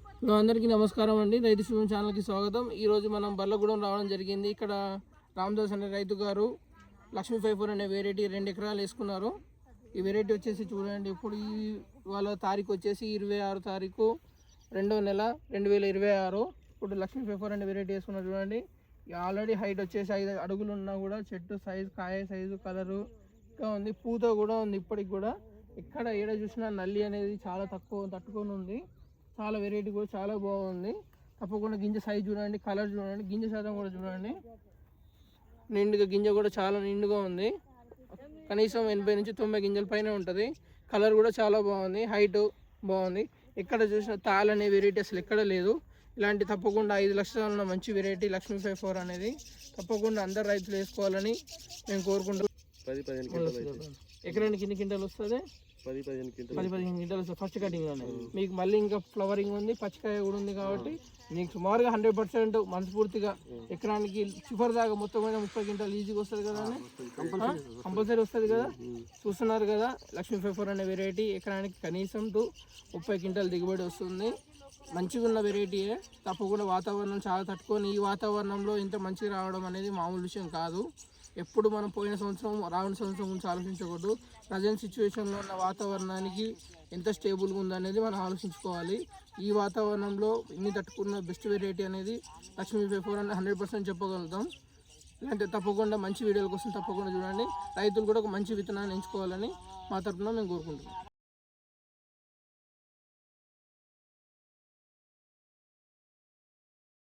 అందరికీ నమస్కారం అండి. రైతు శుభం ఛానల్కి స్వాగతం. ఈరోజు మనం బల్లగూడెం రావడం జరిగింది. ఇక్కడ రామదాస్ అనే రైతు గారు లక్ష్మీ 54 అనే వెరైటీ 2 ఎకరాలు వేసుకున్నారు. ఈ వెరైటీ వచ్చేసి చూడండి, ఇప్పుడు వాళ్ళ తారీఖు వచ్చేసి 26 తారీఖు 2వ నెల 2026. ఇప్పుడు లక్ష్మీ 54 అనే వెరైటీ వేసుకున్నారు చూడండి. ఆల్రెడీ హైట్ వచ్చేసి 5 అడుగులు ఉన్నా కూడా చెట్టు సైజు, కాయ సైజు, కలరు ఇంకా ఉంది, పూత కూడా ఉంది. ఇప్పటికి కూడా ఎక్కడ ఏడ చూసినా నల్లి అనేది చాలా తట్టుకొని ఉంది. చాలా వెరైటీ కూడా చాలా బాగుంది. తప్పకుండా గింజ సైజ్ చూడండి, కలర్ చూడండి, గింజ శాతం కూడా చూడండి. నిండుగా గింజ కూడా చాలా నిండుగా ఉంది. కనీసం 80 నుంచి 90 గింజల పైన ఉంటుంది. కలర్ కూడా చాలా బాగుంది, హైట్ బాగుంది. ఎక్కడ చూసినా తాల్ అనే వెరైటీ అసలు ఎక్కడ లేదు. ఇలాంటి తప్పకుండా 5 లక్షల ఉన్న మంచి వెరైటీ లక్ష్మీ 54 అనేది తప్పకుండా అందరు రైతులు వేసుకోవాలని మేము కోరుకుంటున్నాం. 10-15 ఎకరానికి ఎన్ని క్వింటాలు వస్తుంది? 10-15 క్వింటాలు వస్తుంది ఫస్ట్ కటింగ్ లోనే. మీకు మళ్ళీ ఇంకా ఫ్లవరింగ్ ఉంది, పచ్చికాయ కూడా ఉంది కాబట్టి మీకు సుమారుగా 100% మనస్ఫూర్తిగా ఎకరానికి చివరి దాకా మొత్తం 30 క్వింటాలు ఈజీగా వస్తుంది కదా అని కంపల్సరీ వస్తుంది కదా. చూస్తున్నారు కదా, లక్ష్మీ 54 అనే వెరైటీ ఎకరానికి కనీసం 30 క్వింటాలు దిగుబడి వస్తుంది. మంచిగా ఉన్న వెరైటీయే. తప్పకుండా వాతావరణం చాలా తట్టుకొని ఈ వాతావరణంలో ఇంత మంచిగా రావడం అనేది మామూలు విషయం కాదు. ఎప్పుడు మనం పోయిన సంవత్సరం రావణ సంవత్సరం గురించి ఆలోచించకూడదు. ప్రజెంట్ సిచ్యువేషన్లో ఉన్న వాతావరణానికి ఎంత స్టేబుల్గా ఉందనేది మనం ఆలోచించుకోవాలి. ఈ వాతావరణంలో ఇన్ని తట్టుకున్న బెస్ట్ వెరైటీ అనేది లక్ష్మీ 54 అని 100% చెప్పగలుగుతాం. ఇలాంటి తప్పకుండా మంచి వీడియోల కోసం తప్పకుండా చూడండి. రైతులు కూడా ఒక మంచి విత్తనాన్ని ఎంచుకోవాలని మా తరఫున మేము కోరుకుంటున్నాం.